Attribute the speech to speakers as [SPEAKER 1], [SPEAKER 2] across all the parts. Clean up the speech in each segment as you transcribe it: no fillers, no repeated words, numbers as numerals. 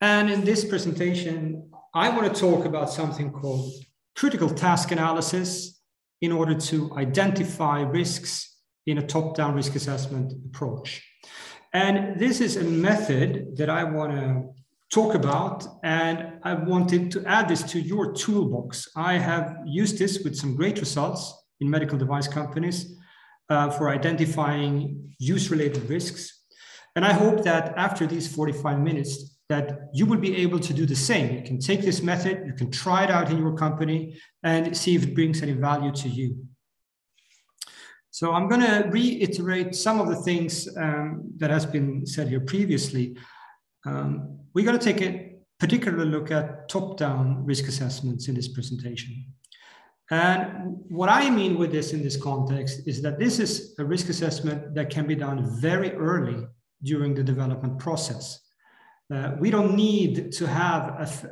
[SPEAKER 1] And in this presentation, I want to talk about something called critical task analysis in order to identify risks in a top-down risk assessment approach. And this is a method that I want to talk about, and I wanted to add this to your toolbox. I have used this with some great results in medical device companies for identifying use-related risks. And I hope that after these 45 minutes, that you will be able to do the same. You can take this method, you can try it out in your company and see if it brings any value to you. So I'm going to reiterate some of the things that has been said here previously. We're going to take a particular look at top-down risk assessments in this presentation. And what I mean with this in this context is that this is a risk assessment that can be done very early during the development process. We don't need to have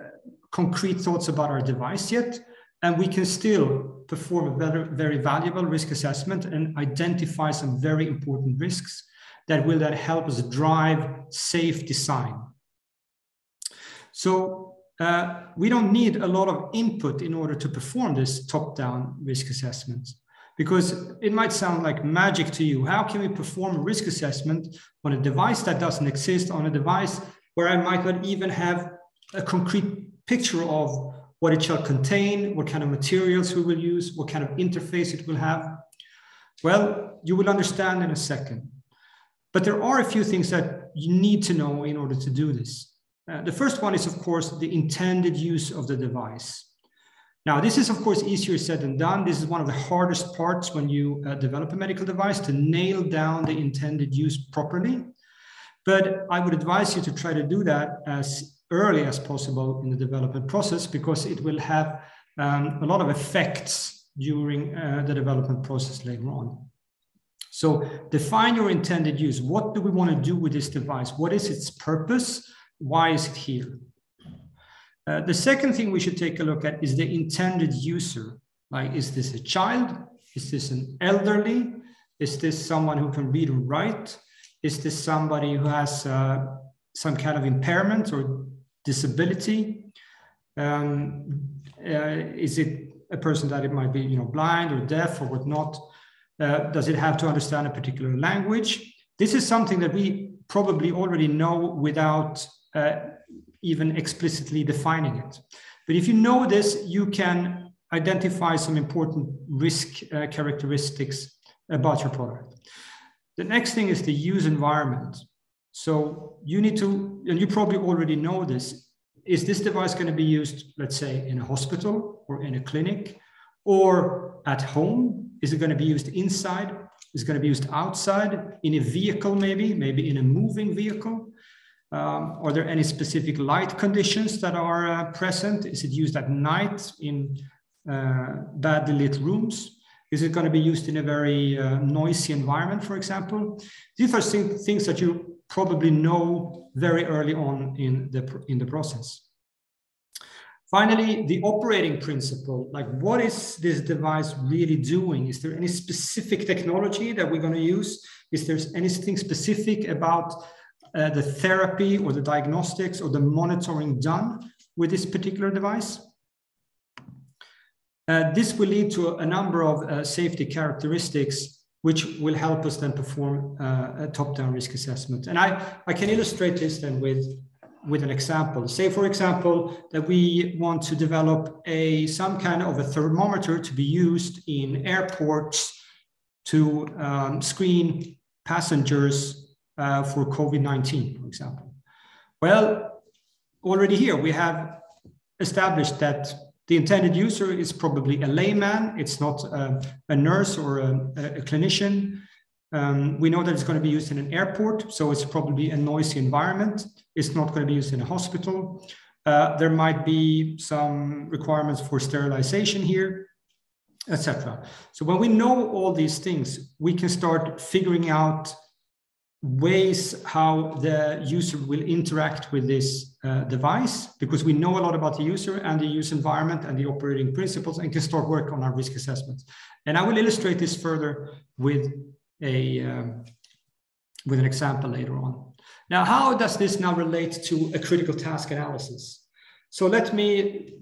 [SPEAKER 1] concrete thoughts about our device yet, and we can still perform a very, very valuable risk assessment and identify some very important risks that will then help us drive safe design. So we don't need a lot of input in order to perform this top-down risk assessment, because it might sound like magic to you. How can we perform a risk assessment on a device that doesn't exist, on a device where I might not even have a concrete picture of what it shall contain, what kind of materials we will use, what kind of interface it will have? Well, you will understand in a second. But there are a few things that you need to know in order to do this. The first one is, of course, the intended use of the device. Now, this is, of course, easier said than done. This is one of the hardest parts when you develop a medical device, to nail down the intended use properly. But I would advise you to try to do that as early as possible in the development process, because it will have a lot of effects during the development process later on. So define your intended use. What do we want to do with this device? What is its purpose? Why is it here? The second thing we should take a look at is the intended user. Like, is this a child? Is this an elderly? Is this someone who can read and write? Is this somebody who has some kind of impairment or disability? Is it a person that it might be, blind or deaf or whatnot? Does it have to understand a particular language? This is something that we probably already know without even explicitly defining it. But if you know this, you can identify some important risk characteristics about your product. The next thing is the use environment. So you need to, and you probably already know this, is this device going to be used, let's say, in a hospital or in a clinic or at home? Is it going to be used inside? Is it going to be used outside, in a vehicle maybe in a moving vehicle? Are there any specific light conditions that are present? Is it used at night in badly lit rooms? Is it going to be used in a very noisy environment, for example? These are things that you probably know very early on in the process. Finally, the operating principle, like what is this device really doing? Is there any specific technology that we're going to use? Is there anything specific about the therapy or the diagnostics or the monitoring done with this particular device? This will lead to a number of safety characteristics which will help us then perform a top-down risk assessment. And I can illustrate this then with an example. Say, for example, that we want to develop some kind of a thermometer to be used in airports to screen passengers for COVID-19, for example. Well, already here we have established that the intended user is probably a layman. It's not a nurse or a clinician. We know that it's going to be used in an airport, so it's probably a noisy environment. It's not going to be used in a hospital. There might be some requirements for sterilization here, etc. So when we know all these things, we can start figuring out ways how the user will interact with this device, because we know a lot about the user and the use environment and the operating principles, and can start work on our risk assessments. And I will illustrate this further with an example later on. Now, how does this now relate to a critical task analysis? So let me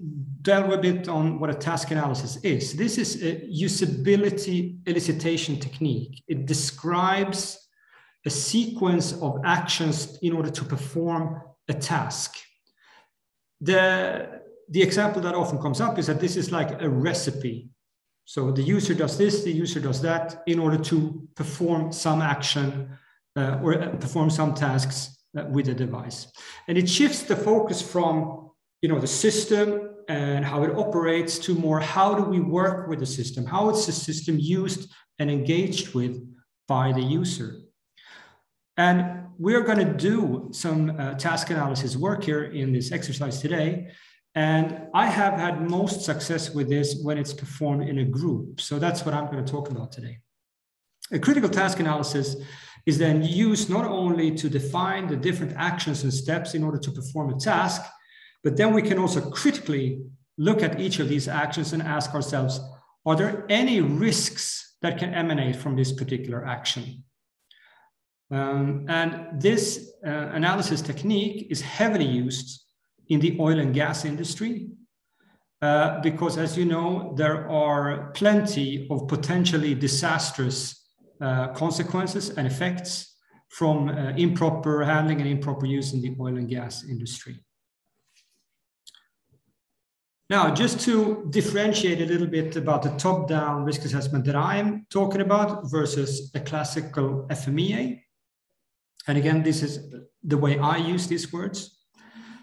[SPEAKER 1] delve a bit on what a task analysis is. This is a usability elicitation technique. It describes a sequence of actions in order to perform a task. The example that often comes up is that this is like a recipe. So the user does this, the user does that in order to perform some action or perform some tasks with the device. And it shifts the focus from the system and how it operates to more how do we work with the system? How is the system used and engaged with by the user? And we're going to do some task analysis work here in this exercise today. And I have had most success with this when it's performed in a group. So that's what I'm going to talk about today. A critical task analysis is then used not only to define the different actions and steps in order to perform a task, but then we can also critically look at each of these actions and ask ourselves, are there any risks that can emanate from this particular action? And this analysis technique is heavily used in the oil and gas industry because, as you know, there are plenty of potentially disastrous consequences and effects from improper handling and improper use in the oil and gas industry. Now, just to differentiate a little bit about the top-down risk assessment that I'm talking about versus a classical FMEA. And again, this is the way I use these words.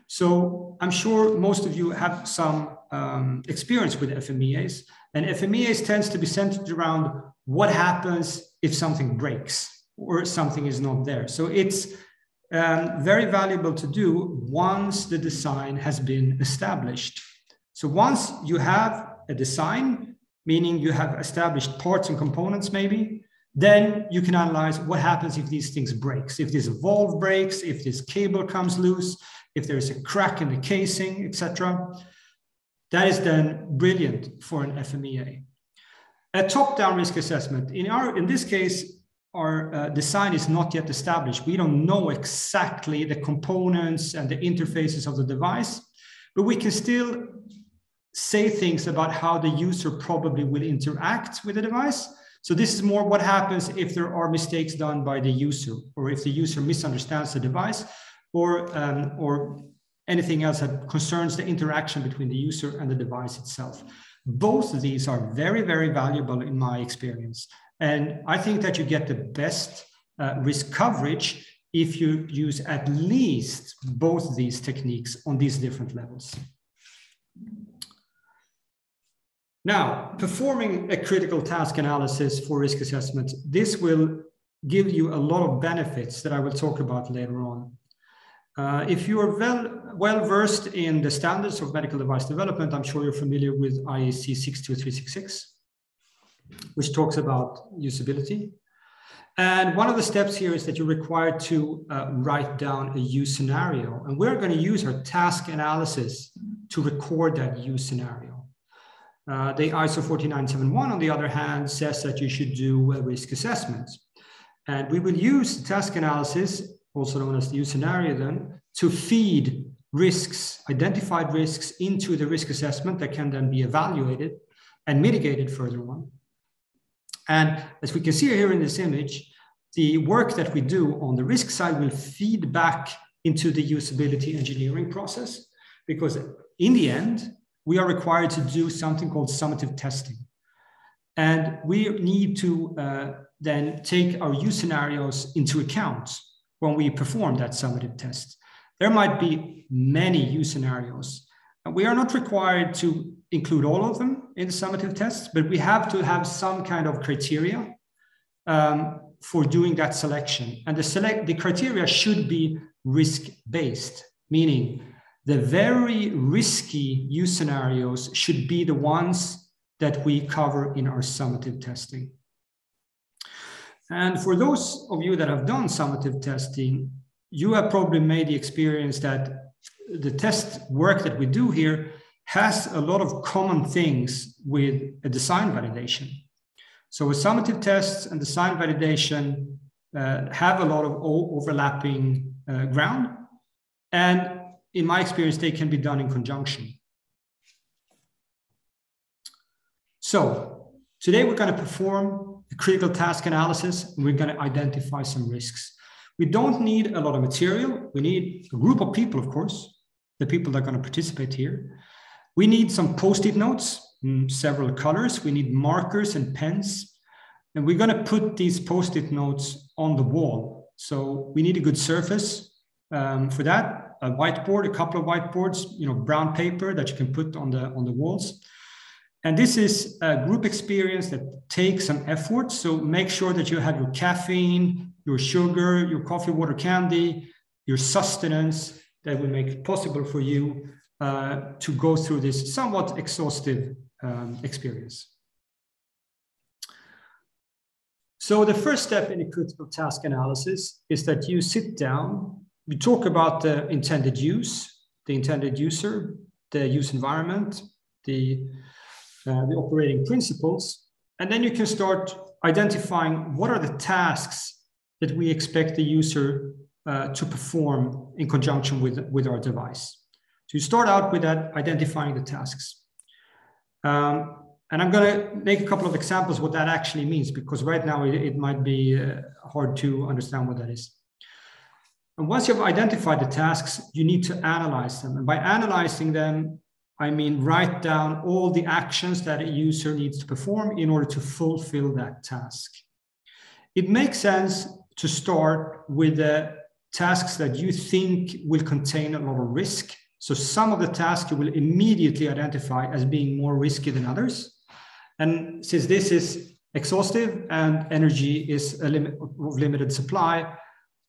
[SPEAKER 1] So I'm sure most of you have some experience with FMEAs, and FMEAs tends to be centered around what happens if something breaks or something is not there. So it's very valuable to do once the design has been established. So once you have a design, meaning you have established parts and components maybe, then you can analyze what happens if these things breaks, if this valve breaks, if this cable comes loose, if there's a crack in the casing, etc. That is then brilliant for an FMEA. A top-down risk assessment, in this case, our design is not yet established. We don't know exactly the components and the interfaces of the device, but we can still say things about how the user probably will interact with the device. So this is more what happens if there are mistakes done by the user, or if the user misunderstands the device, or anything else that concerns the interaction between the user and the device itself. Both of these are very, very valuable in my experience. And I think that you get the best risk coverage if you use at least both of these techniques on these different levels. Now, performing a critical task analysis for risk assessment, this will give you a lot of benefits that I will talk about later on. If you are well versed in the standards of medical device development, I'm sure you're familiar with IEC 62366, which talks about usability. And one of the steps here is that you're required to write down a use scenario. And we're going to use our task analysis to record that use scenario. The ISO 14971, on the other hand, says that you should do a risk assessment. And we will use the task analysis, also known as the use scenario then, to feed risks, identified risks, into the risk assessment that can then be evaluated and mitigated further on. And as we can see here in this image, the work that we do on the risk side will feed back into the usability engineering process, because in the end, we are required to do something called summative testing. And we need to then take our use scenarios into account when we perform that summative test. There might be many use scenarios. We are not required to include all of them in the summative test, but we have to have some kind of criteria for doing that selection. And the criteria should be risk-based, meaning the very risky use scenarios should be the ones that we cover in our summative testing. And for those of you that have done summative testing, you have probably made the experience that the test work that we do here has a lot of common things with a design validation. So with summative tests and design validation, have a lot of overlapping ground. And in my experience, they can be done in conjunction. So today we're going to perform a critical task analysis, and we're going to identify some risks. We don't need a lot of material. We need a group of people, of course, the people that are going to participate here. We need some Post-it notes in several colors. We need markers and pens. And we're going to put these Post-it notes on the wall. So we need a good surface for that. A whiteboard, a couple of whiteboards, brown paper that you can put on the walls. And this is a group experience that takes some effort. So make sure that you have your caffeine, your sugar, your coffee, water, candy, your sustenance that will make it possible for you to go through this somewhat exhaustive experience. So the first step in a critical task analysis is that you sit down, we talk about the intended use, the intended user, the use environment, the operating principles, and then you can start identifying what are the tasks that we expect the user to perform in conjunction with our device. So you start out with that, identifying the tasks. And I'm going to make a couple of examples what that actually means, because right now it might be hard to understand what that is. And once you've identified the tasks, you need to analyze them. And by analyzing them, I mean write down all the actions that a user needs to perform in order to fulfill that task. It makes sense to start with the tasks that you think will contain a lot of risk. So some of the tasks you will immediately identify as being more risky than others. And since this is exhaustive and energy is of limited supply,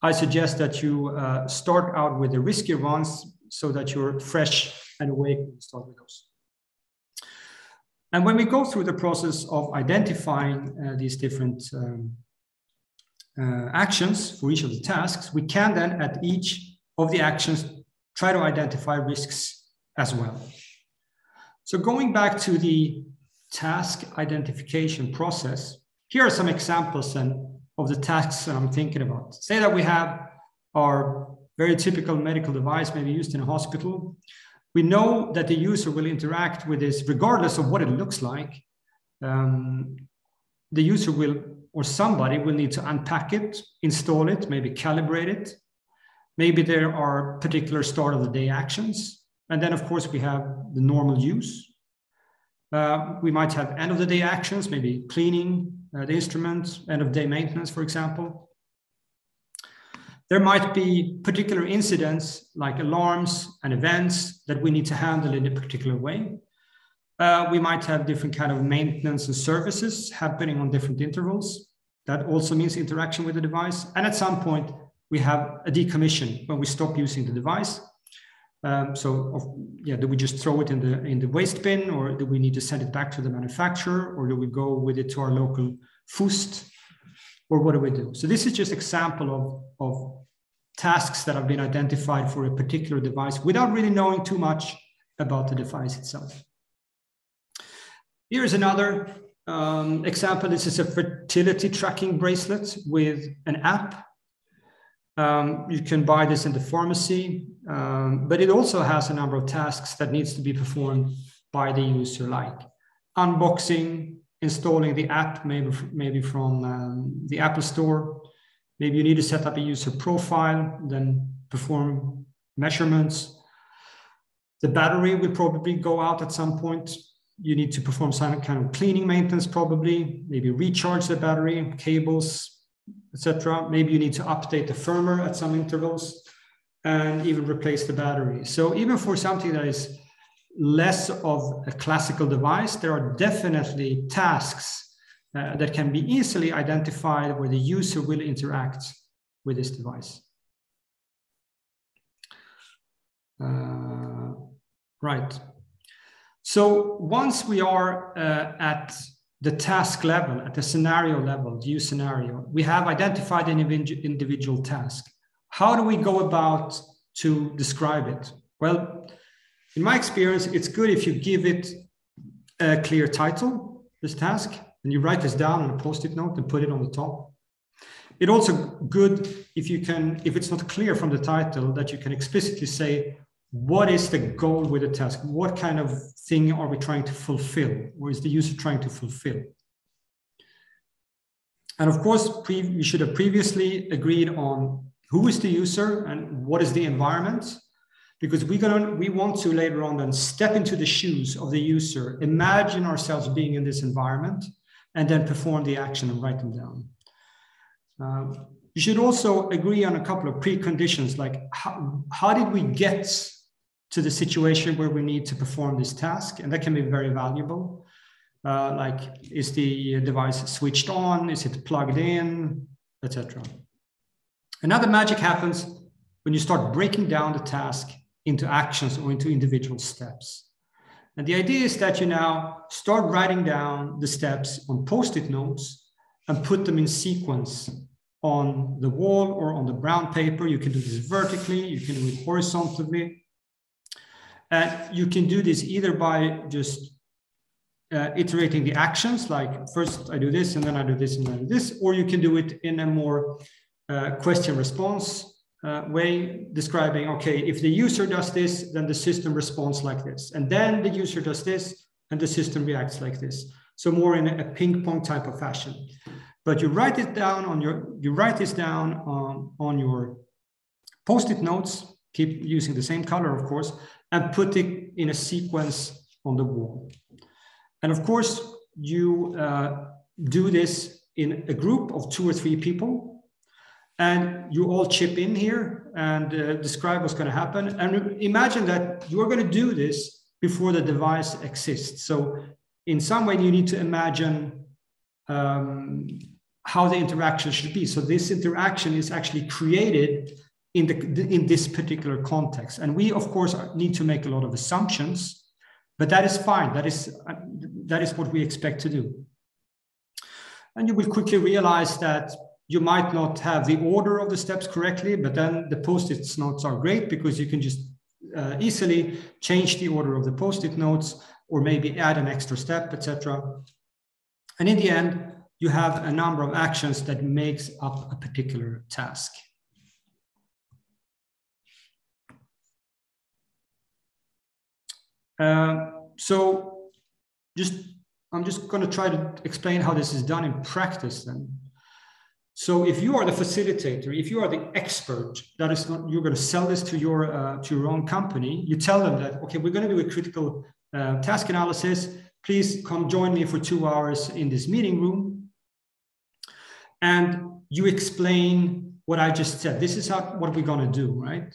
[SPEAKER 1] I suggest that you start out with the riskier ones so that you're fresh and awake when you start with those. And when we go through the process of identifying these different actions for each of the tasks, we can then at each of the actions try to identify risks as well. So going back to the task identification process, here are some examples then of the tasks that I'm thinking about. Say that we have our very typical medical device, maybe used in a hospital. We know that the user will interact with this regardless of what it looks like. The user will, or somebody will need to unpack it, install it, maybe calibrate it. Maybe there are particular start of the day actions. And then of course we have the normal use. We might have end of the day actions, maybe cleaning the instrument, end of day maintenance, for example. There might be particular incidents like alarms and events that we need to handle in a particular way. We might have different kind of maintenance and services happening on different intervals. That also means interaction with the device. And at some point, we have a decommission when we stop using the device. Do we just throw it in the waste bin, or do we need to send it back to the manufacturer, or do we go with it to our local FUST, or what do we do? So this is just example of tasks that have been identified for a particular device without really knowing too much about the device itself. Here's another example. This is a fertility tracking bracelet with an app. You can buy this in the pharmacy, but it also has a number of tasks that needs to be performed by the user, like unboxing, installing the app, maybe from the Apple Store. Maybe you need to set up a user profile, then perform measurements. The battery will probably go out at some point. You need to perform some kind of cleaning maintenance, probably, maybe recharge the battery, cables, etc. Maybe you need to update the firmware at some intervals and even replace the battery. So even for something that is less of a classical device, there are definitely tasks that can be easily identified where the user will interact with this device. Right. So once we are at the task level, at the scenario level, the use scenario, we have identified an individual task. How do we go about to describe it? Well, in my experience, it's good if you give it a clear title, this task, and you write this down on a Post-it note and put it on the top. It's also good if you can, if it's not clear from the title, that you can explicitly say, what is the goal with the task? What kind of thing are we trying to fulfill? Or is the user trying to fulfill? And of course, we should have previously agreed on who is the user and what is the environment, because we want to later on then step into the shoes of the user, imagine ourselves being in this environment, and then perform the action and write them down. You should also agree on a couple of preconditions, like how did we get to the situation where we need to perform this task? And that can be very valuable. Like, is the device switched on? Is it plugged in, etc. Another magic happens when you start breaking down the task into actions or into individual steps. And the idea is that you now start writing down the steps on Post-it notes and put them in sequence on the wall or on the brown paper. You can do this vertically, you can do it horizontally. And you can do this either by just iterating the actions, like first I do this and then I do this and then I do this, or you can do it in a more question response way, describing, okay, if the user does this, then the system responds like this. And then the user does this and the system reacts like this. So more in a ping pong type of fashion. But you write it down on your Post-it notes, keep using the same color, of course, and put it in a sequence on the wall. And of course, you do this in a group of 2 or 3 people, and you all chip in here and describe what's going to happen. And imagine that you're going to do this before the device exists. So in some way, you need to imagine how the interaction should be. So this interaction is actually created in this particular context. And we, of course, need to make a lot of assumptions, but that is fine. That is what we expect to do. And you will quickly realize that you might not have the order of the steps correctly, but then the Post-it notes are great because you can just easily change the order of the Post-it notes or maybe add an extra step, etc. And in the end, you have a number of actions that makes up a particular task. So I'm just going to try to explain how this is done in practice then. So if you are the facilitator, if you are the expert, that is not, you're going to sell this to your own company, you tell them that, okay, we're going to do a critical task analysis. Please come join me for 2 hours in this meeting room. And you explain what I just said. This is what we're going to do, right?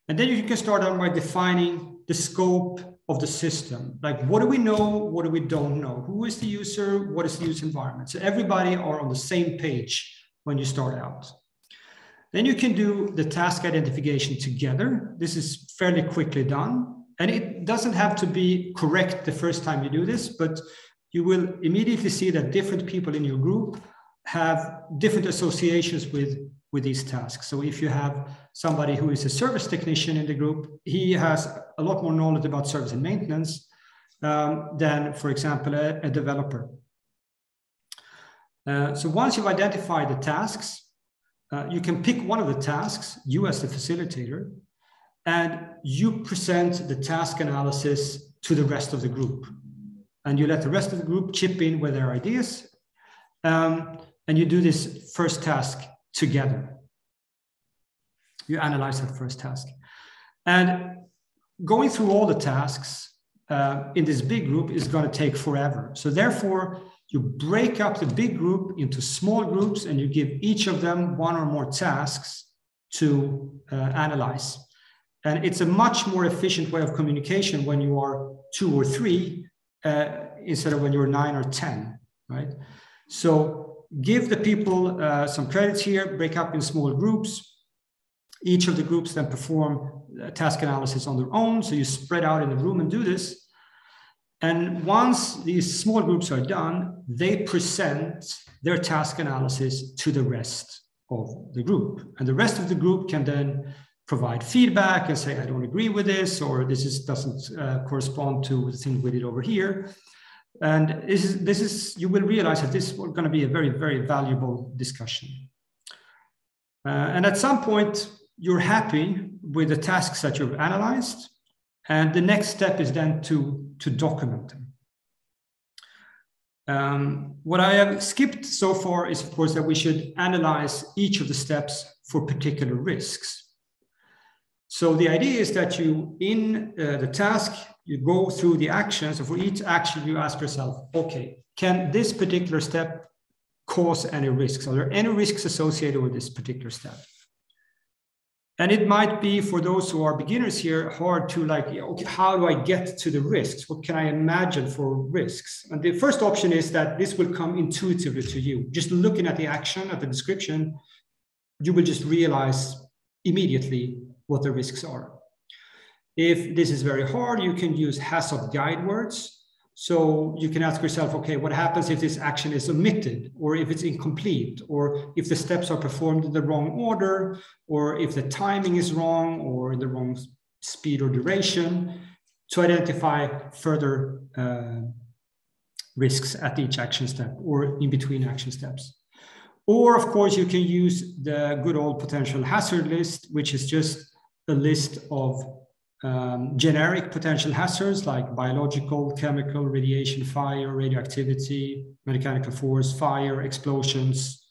[SPEAKER 1] And then you can start out by defining the scope of the system. Like, what do we know? What do we don't know? Who is the user? What is the user environment? So everybody are on the same page when you start out. Then you can do the task identification together. This is fairly quickly done. And it doesn't have to be correct the first time you do this, but you will immediately see that different people in your group have different associations with these tasks. So if you have somebody who is a service technician in the group, he has a lot more knowledge about service and maintenance than, for example, a developer. So once you've identified the tasks, you can pick one of the tasks, you as the facilitator, and you present the task analysis to the rest of the group. And you let the rest of the group chip in with their ideas. And you do this first task together. You analyze that first task. And going through all the tasks in this big group is going to take forever. So therefore, you break up the big group into small groups and you give each of them 1 or more tasks to analyze. And it's a much more efficient way of communication when you are 2 or 3 instead of when you're 9 or 10, right? So give the people some credits here, break up in small groups. Each of the groups then perform task analysis on their own. So you spread out in the room and do this. And once these small groups are done, they present their task analysis to the rest of the group. And the rest of the group can then provide feedback and say, I don't agree with this, or this doesn't correspond to the thing we did over here. And this is you will realize that this is going to be a very, very valuable discussion. And at some point, you're happy with the tasks that you've analyzed. And the next step is then to document them. What I have skipped so far is, of course, that we should analyze each of the steps for particular risks. So the idea is that you, in the task, you go through the actions, and for each action, you ask yourself, okay, can this particular step cause any risks? Are there any risks associated with this particular step? And it might be, for those who are beginners here, hard to like, okay, how do I get to the risks? What can I imagine for risks? And the first option is that this will come intuitively to you. Just looking at the action, at the description, you will just realize immediately what the risks are. If this is very hard, you can use hazard guide words. So you can ask yourself, okay, what happens if this action is omitted, or if it's incomplete, or if the steps are performed in the wrong order, or if the timing is wrong, or the wrong speed or duration, to identify further risks at each action step or in between action steps. Or of course, you can use the good old potential hazard list, which is just a list of generic potential hazards like biological, chemical, radiation, fire, radioactivity, mechanical force, fire, explosions.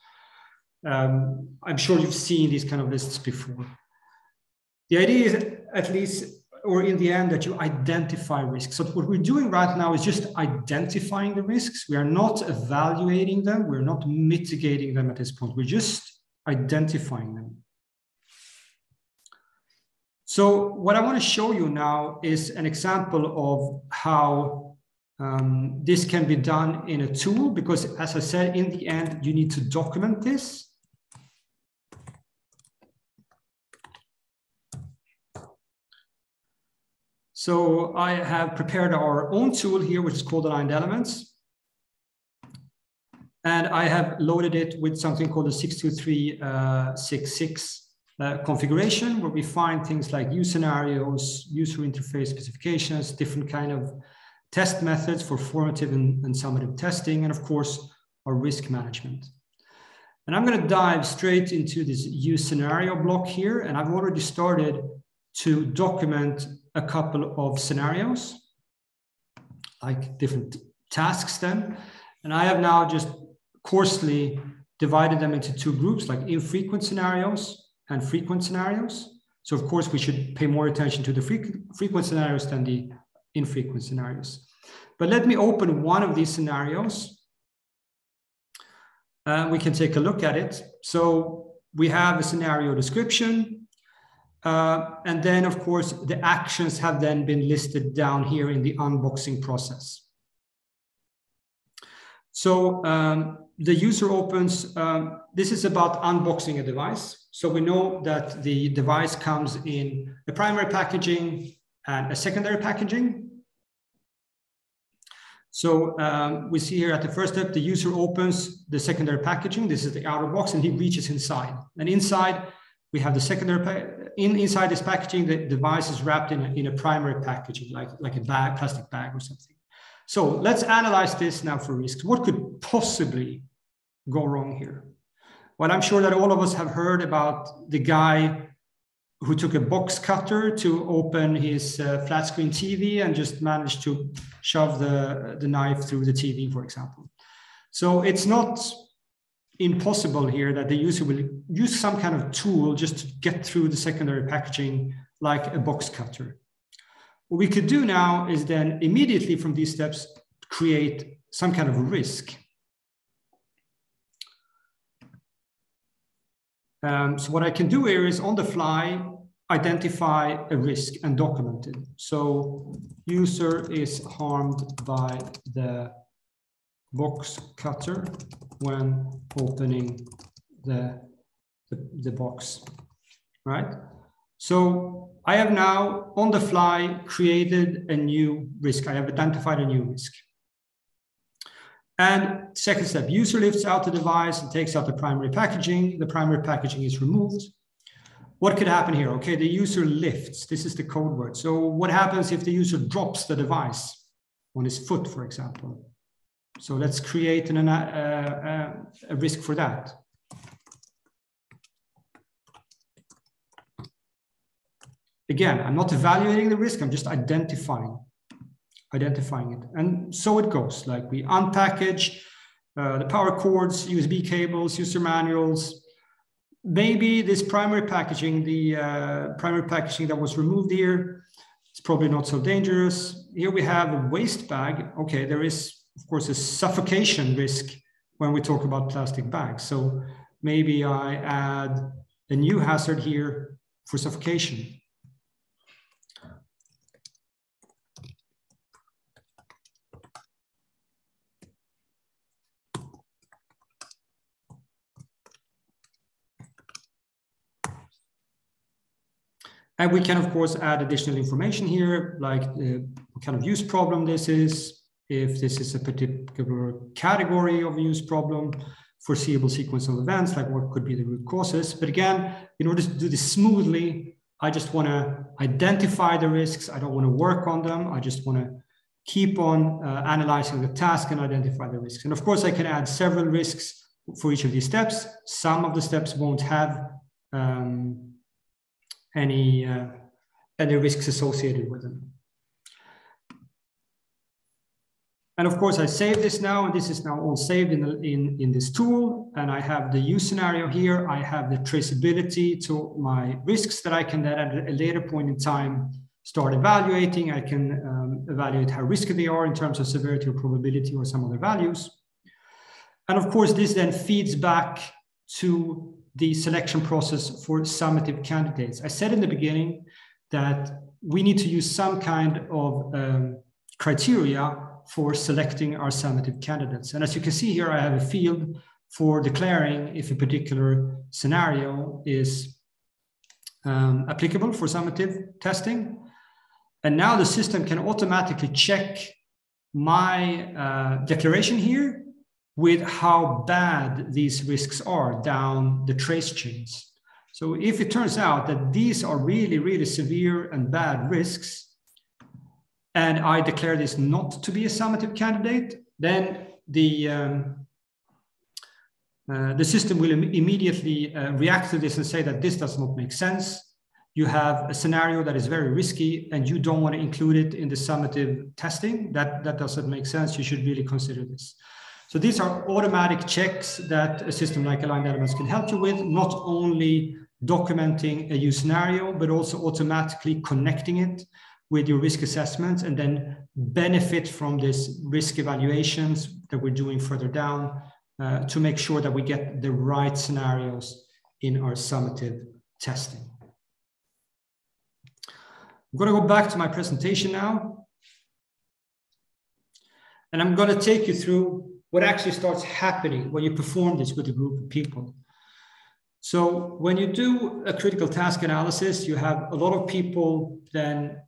[SPEAKER 1] I'm sure you've seen these kind of lists before. The idea is, at least, or in the end, that you identify risks. So what we're doing right now is just identifying the risks. We are not evaluating them. We're not mitigating them at this point. We're just identifying them. So what I want to show you now is an example of how this can be done in a tool, because as I said, in the end, you need to document this. So I have prepared our own tool here, which is called Aligned Elements. And I have loaded it with something called the 62366 configuration, where we find things like use scenarios, user interface specifications, different kind of test methods for formative and summative testing, and of course, our risk management. And I'm going to dive straight into this use scenario block here. And I've already started to document a couple of scenarios, like different tasks then. And I have now just coarsely divided them into two groups, like infrequent scenarios and frequent scenarios. So of course, we should pay more attention to the frequent scenarios than the infrequent scenarios. But let me open one of these scenarios. We can take a look at it. So we have a scenario description. And then, of course, the actions have then been listed down here in the unboxing process. So the user opens, this is about unboxing a device. So we know that the device comes in a primary packaging and a secondary packaging. So we see here at the first step, the user opens the secondary packaging. This is the outer box, and he reaches inside. And inside, we have the secondary, inside this packaging, the device is wrapped in a primary packaging, like a bag, plastic bag or something. So let's analyze this now for risks. What could possibly go wrong here? Well, I'm sure that all of us have heard about the guy who took a box cutter to open his flat screen TV and just managed to shove the knife through the TV, for example. So it's not impossible here that the user will use some kind of tool just to get through the secondary packaging like a box cutter. What we could do now is then immediately from these steps create some kind of risk. So what I can do here is on the fly identify a risk and document it. So user is harmed by the box cutter when opening the box, right? So I have now on the fly created a new risk. I have identified a new risk. And second step, user lifts out the device and takes out the primary packaging. The primary packaging is removed. What could happen here? Okay, the user lifts. This is the code word. So what happens if the user drops the device on his foot, for example? So let's create a risk for that. Again, I'm not evaluating the risk, I'm just identifying it. And so it goes, like we unpackage the power cords, USB cables, user manuals. Maybe this primary packaging, the primary packaging that was removed here, it's probably not so dangerous. Here we have a waste bag. Okay, there is, of course, a suffocation risk when we talk about plastic bags. So maybe I add a new hazard here for suffocation. And we can, of course, add additional information here, like what kind of use problem this is, if this is a particular category of use problem, foreseeable sequence of events, like what could be the root causes. But again, in order to do this smoothly, I just want to identify the risks. I don't want to work on them. I just want to keep on analyzing the task and identify the risks. And of course, I can add several risks for each of these steps. Some of the steps won't have any risks associated with them. And of course, I save this now, and this is now all saved in this tool. And I have the use scenario here. I have the traceability to my risks that I can then at a later point in time start evaluating. I can evaluate how risky they are in terms of severity or probability or some other values. And of course, this then feeds back to the selection process for summative candidates. I said in the beginning that we need to use some kind of criteria for selecting our summative candidates. And as you can see here, I have a field for declaring if a particular scenario is applicable for summative testing. And now the system can automatically check my declaration here with how bad these risks are down the trace chains. So if it turns out that these are really, really severe and bad risks, and I declare this not to be a summative candidate, then the system will immediately react to this and say that this does not make sense. You have a scenario that is very risky and you don't want to include it in the summative testing. That doesn't make sense. You should really consider this. So these are automatic checks that a system like Aligned Elements can help you with, not only documenting a use scenario, but also automatically connecting it with your risk assessments and then benefit from this risk evaluations that we're doing further down to make sure that we get the right scenarios in our summative testing. I'm going to go back to my presentation now. And I'm going to take you through what actually starts happening when you perform this with a group of people. So when you do a critical task analysis, you have a lot of people then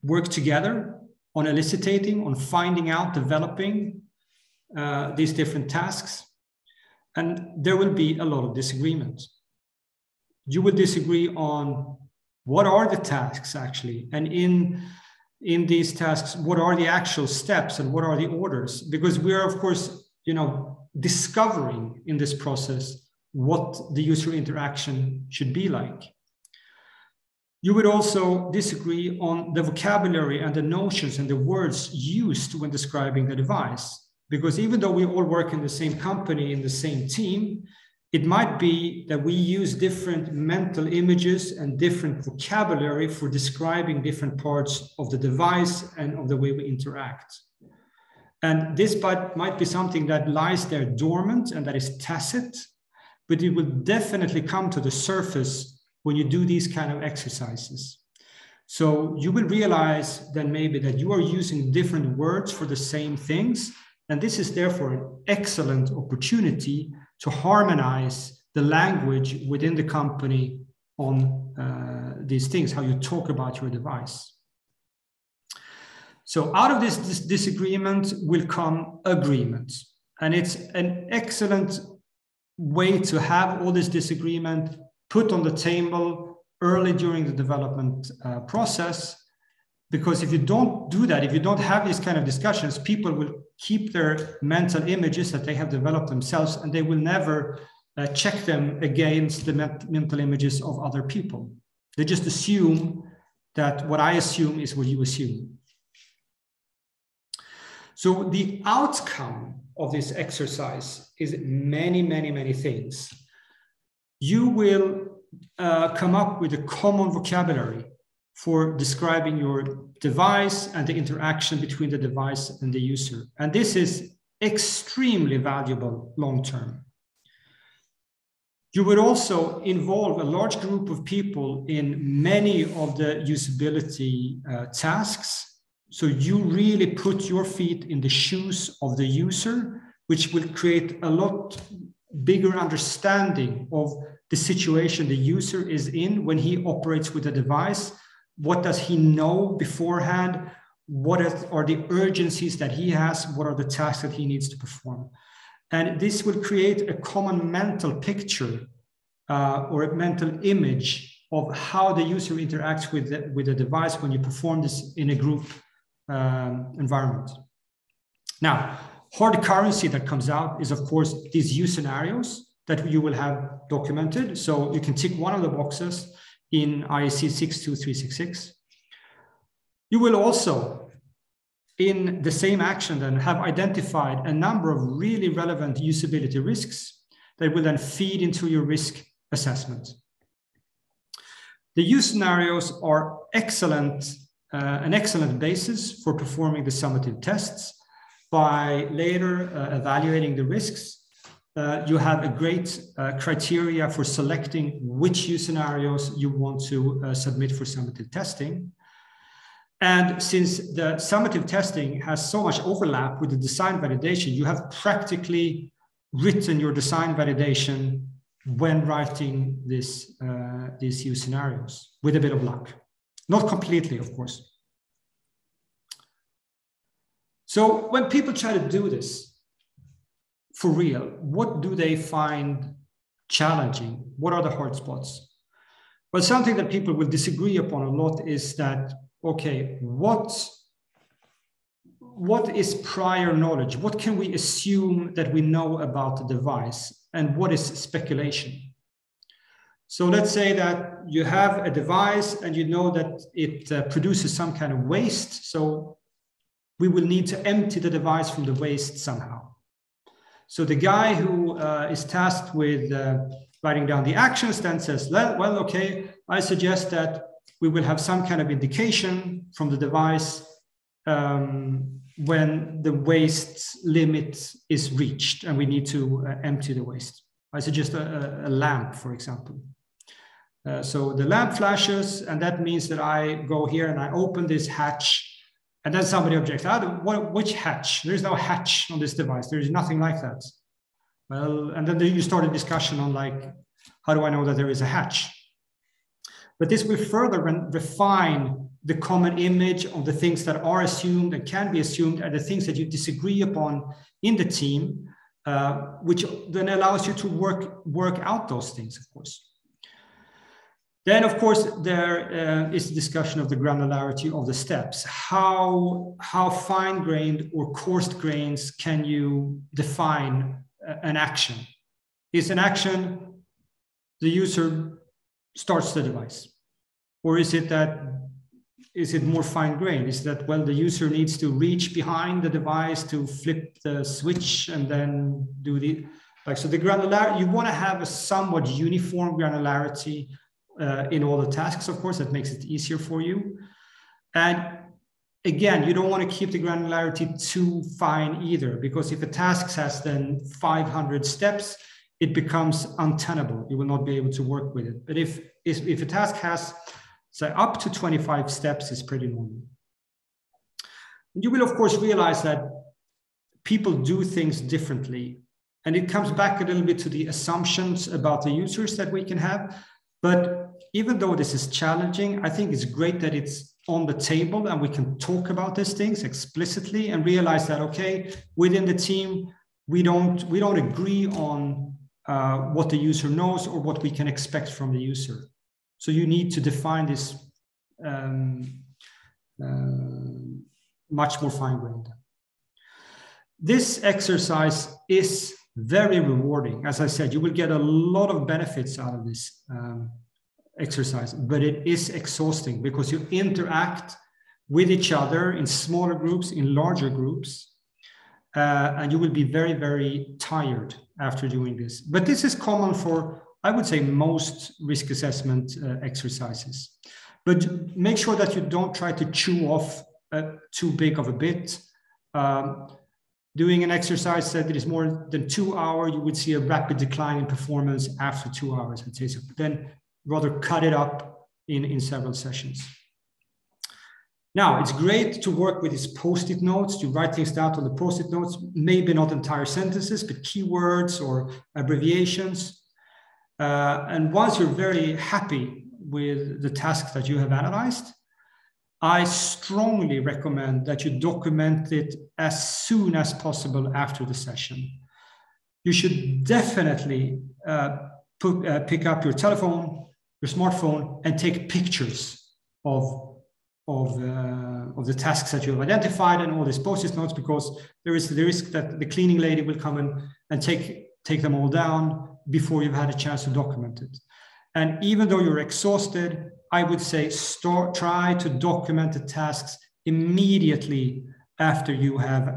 [SPEAKER 1] work together on eliciting, on finding out, developing these different tasks. And there will be a lot of disagreement. You will disagree on what are the tasks actually, and in these tasks, what are the actual steps and what are the orders? Because we are, of course, discovering in this process what the user interaction should be like. You would also disagree on the vocabulary and the notions and the words used when describing the device. Because even though we all work in the same company, in the same team, it might be that we use different mental images and different vocabulary for describing different parts of the device and of the way we interact. And this might be something that lies there dormant and that is tacit, but it will definitely come to the surface when you do these kind of exercises. So you will realize then maybe that you are using different words for the same things. And this is therefore an excellent opportunity to harmonize the language within the company on these things, how you talk about your device. So out of this disagreement will come agreement. And it's an excellent way to have all this disagreement put on the table early during the development process. Because if you don't do that, if you don't have these kind of discussions, people will keep their mental images that they have developed themselves, and they will never check them against the mental images of other people. They just assume that what I assume is what you assume. So the outcome of this exercise is many things. You will come up with a common vocabulary for describing your device and the interaction between the device and the user. And this is extremely valuable long-term. You would also involve a large group of people in many of the usability tasks. So you really put your feet in the shoes of the user, which will create a lot bigger understanding of the situation the user is in when he operates with a device. What does he know beforehand? What are the urgencies that he has? What are the tasks that he needs to perform? And this will create a common mental picture or a mental image of how the user interacts with the device when you perform this in a group environment. Now, hard currency that comes out is, of course, these use scenarios that you will have documented. So you can tick one of the boxes in IEC 62366. You will also, in the same action, then have identified a number of really relevant usability risks that will then feed into your risk assessment. The use scenarios are excellent, an excellent basis for performing the summative tests. By later evaluating the risks, you have a great criteria for selecting which use scenarios you want to submit for summative testing. And since the summative testing has so much overlap with the design validation, you have practically written your design validation when writing these use scenarios with a bit of luck. Not completely, of course. So when people try to do this for real, what do they find challenging? What are the hard spots? Well, something that people will disagree upon a lot is that, okay, what is prior knowledge? What can we assume that we know about the device? And what is speculation? So let's say that you have a device and you know that it produces some kind of waste. So we will need to empty the device from the waste somehow. So the guy who is tasked with writing down the actions then says, well, okay, I suggest that we will have some kind of indication from the device when the waste limit is reached and we need to empty the waste. I suggest a lamp, for example. So the lamp flashes, and that means that I go here and I open this hatch. And then somebody objects, which hatch? There's no hatch on this device. There is nothing like that. Well, and then you start a discussion on like, how do I know that there is a hatch? But this will further refine the common image of the things that are assumed and can be assumed and the things that you disagree upon in the team, which then allows you to work out those things, of course. Then, of course, there is a discussion of the granularity of the steps. How fine-grained or coarse grains can you define an action? Is an action the user starts the device? Or is it more fine-grained? Is that, well, the user needs to reach behind the device to flip the switch and then do the, like, so the granularity, you want to have a somewhat uniform granularity in all the tasks, of course, that makes it easier for you. And again, you don't want to keep the granularity too fine either, because if a task has then 500 steps, it becomes untenable. You will not be able to work with it. But if a task has, say, up to 25 steps, is pretty normal. You will, of course, realize that people do things differently. And it comes back a little bit to the assumptions about the users that we can have. But even though this is challenging, I think it's great that it's on the table and we can talk about these things explicitly and realize that, okay, within the team, we don't agree on what the user knows or what we can expect from the user. So you need to define this much more fine-grained. This exercise is very rewarding. As I said, you will get a lot of benefits out of this. exercise, but it is exhausting because you interact with each other in smaller groups, in larger groups, and you will be very, very tired after doing this. But this is common for, I would say, most risk assessment exercises. But make sure that you don't try to chew off too big of a bit. Doing an exercise that is more than 2 hours, you would see a rapid decline in performance after 2 hours, I'd say. So then rather cut it up in several sessions. Now, it's great to work with these Post-it notes, to write things down on the Post-it notes, maybe not entire sentences, but keywords or abbreviations. And once you're very happy with the tasks that you have analyzed, I strongly recommend that you document it as soon as possible after the session. You should definitely pick up your telephone, your smartphone, and take pictures of the tasks that you have identified and all these Post-it notes, because there is the risk that the cleaning lady will come in and take them all down before you've had a chance to document it. And even though you're exhausted, I would say try to document the tasks immediately after you have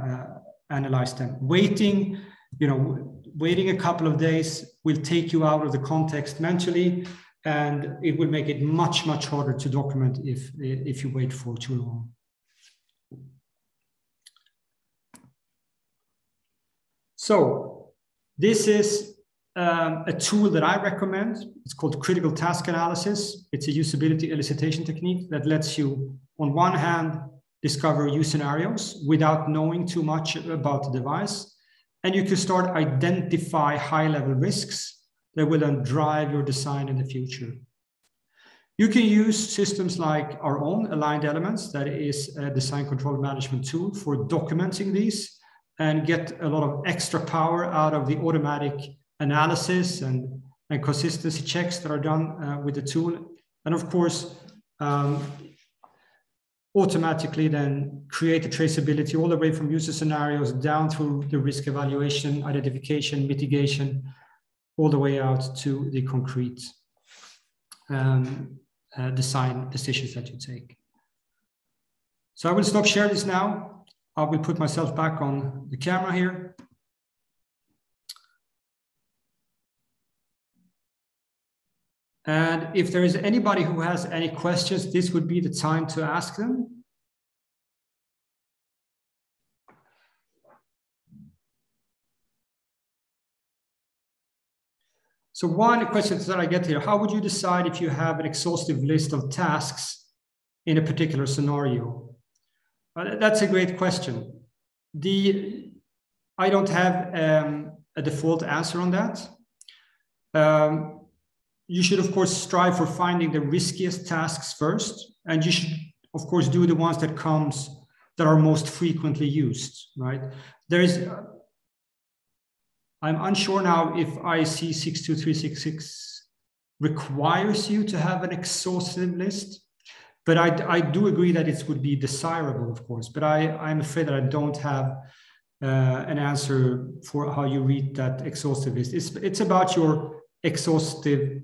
[SPEAKER 1] analyzed them. Waiting a couple of days will take you out of the context mentally, and it will make it much, much harder to document if you wait for too long. So this is a tool that I recommend. It's called critical task analysis. It's a usability elicitation technique that lets you, on one hand, discover use scenarios without knowing too much about the device. And you can start identify high-level risks that will then drive your design in the future. You can use systems like our own Aligned Elements, that is a design control management tool for documenting these, and get a lot of extra power out of the automatic analysis and consistency checks that are done with the tool. And of course, automatically then create a traceability all the way from user scenarios down through the risk evaluation, identification, mitigation, all the way out to the concrete design decisions that you take. So I will stop sharing this now. I will put myself back on the camera here. And if there is anybody who has any questions, this would be the time to ask them. So one question that I get here, how would you decide if you have an exhaustive list of tasks in a particular scenario? That's a great question. I don't have a default answer on that. You should, of course, strive for finding the riskiest tasks first. And you should, of course, do the ones that are most frequently used, right? I'm unsure now if IEC 62366 requires you to have an exhaustive list, but I do agree that it would be desirable, of course, but I'm afraid that I don't have an answer for how you read that exhaustive list. It's about your exhaustive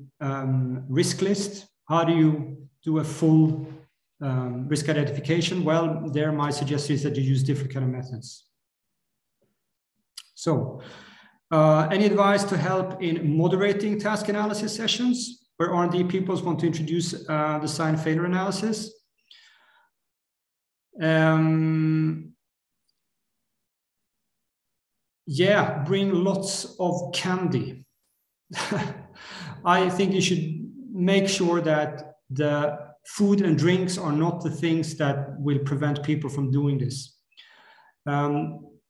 [SPEAKER 1] risk list. How do you do a full risk identification? Well, there my suggestion is that you use different kind of methods. So, any advice to help in moderating task analysis sessions where R&D people want to introduce design failure analysis? Yeah, bring lots of candy. I think you should make sure that the food and drinks are not the things that will prevent people from doing this.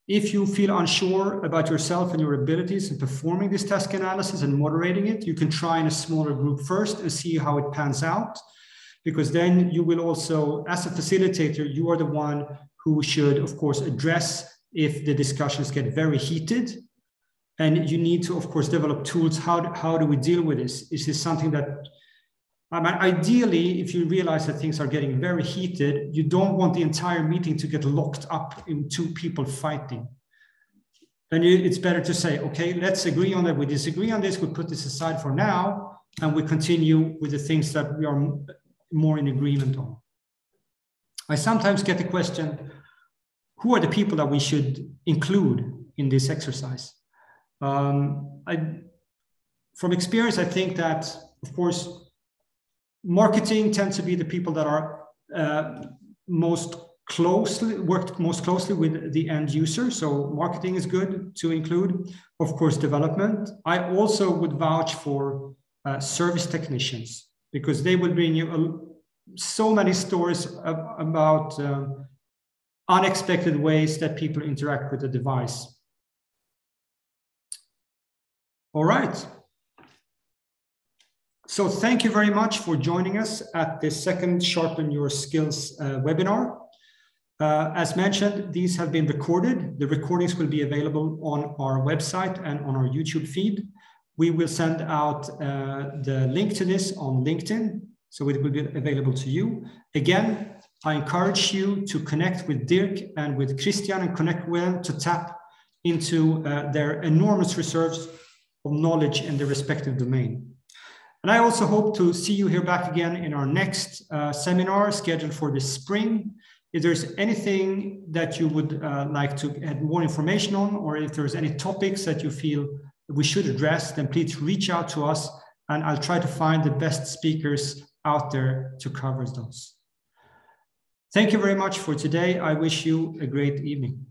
[SPEAKER 1] If you feel unsure about yourself and your abilities in performing this task analysis and moderating it, you can try in a smaller group first and see how it pans out, because then you will also, as a facilitator, you are the one who should, of course, address if the discussions get very heated. And you need to, of course, develop tools. How do we deal with this? Is this something that, ideally, if you realize that things are getting very heated, you don't want the entire meeting to get locked up in two people fighting. Then it's better to say, okay, let's agree on that. We disagree on this. We put this aside for now. and we continue with the things that we are more in agreement on. I sometimes get the question, who are the people that we should include in this exercise? From experience, I think that, of course, marketing tends to be the people that are worked most closely with the end user. So marketing is good to include. Of course, development. I also would vouch for service technicians, because they will bring you so many stories about unexpected ways that people interact with the device. All right. So thank you very much for joining us at the second Sharpen Your Skills webinar. As mentioned, these have been recorded. The recordings will be available on our website and on our YouTube feed. We will send out the link to this on LinkedIn, so it will be available to you. Again, I encourage you to connect with Dirk and with Christian and connect with them to tap into their enormous reserves of knowledge in their respective domain. And I also hope to see you here back again in our next seminar scheduled for this spring. If there's anything that you would like to add more information on, or if there's any topics that you feel we should address, then please reach out to us and I'll try to find the best speakers out there to cover those. Thank you very much for today. I wish you a great evening.